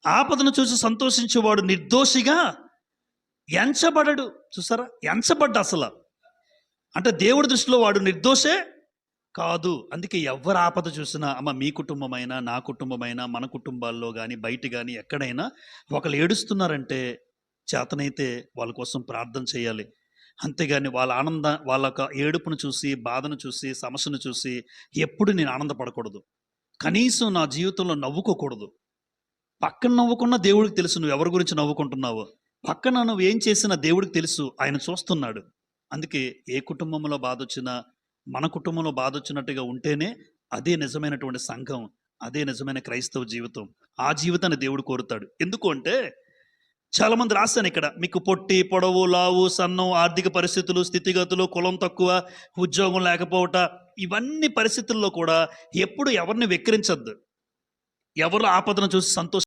ఆపదను చూసి సంతోషించేవాడు నిర్దోషిగా ఎంచబడడు. చూసారా? ఎంచబడ్డ అసల. అంటే దేవుడి దృష్టిలో వాడు నిర్దోషే కాదు. అందుకే ఎవ్వరు ఆపద చూసినా, మీ కుటుంబమైనా, నా కుటుంబమైనా, మన కుటుంబాల్లో గాని, బయట గాని ఎక్కడైనా ఒకళ్ళు ఏడుస్తున్నారంటే చేతనైతే వాళ్ళ కోసం ప్రార్థన చేయాలి. అంతేగాని వాళ్ళ యొక్క ఏడుపును చూసి, బాధను చూసి, సమస్యను చూసి ఎప్పుడు నేను ఆనందపడకూడదు. కనీసం నా జీవితంలో నవ్వుకోకూడదు. పక్కన నవ్వుకున్న దేవుడికి తెలుసు నువ్వు ఎవరి గురించి నవ్వుకుంటున్నావో. పక్కన నువ్వేం చేసినా దేవుడికి తెలుసు. ఆయన చూస్తున్నాడు. అందుకే ఏ కుటుంబంలో బాధొచ్చినా, మన కుటుంబంలో బాధొచ్చినట్టుగా ఉంటేనే అదే నిజమైనటువంటి సంఘం. అదే నిజమైన క్రైస్తవ జీవితం. ఆ జీవితాన్ని దేవుడు కోరుతాడు. ఎందుకు అంటే చాలామంది రాశాను ఇక్కడ. మీకు పొట్టి, పొడవు, లావు, సన్నం, ఆర్థిక పరిస్థితులు, స్థితిగతులు, కులం తక్కువ, ఉద్యోగం లేకపోవట, ఇవన్నీ పరిస్థితుల్లో కూడా ఎప్పుడు ఎవరిని వెక్కిరించొద్దు. ఎవరు ఆపదను చూసి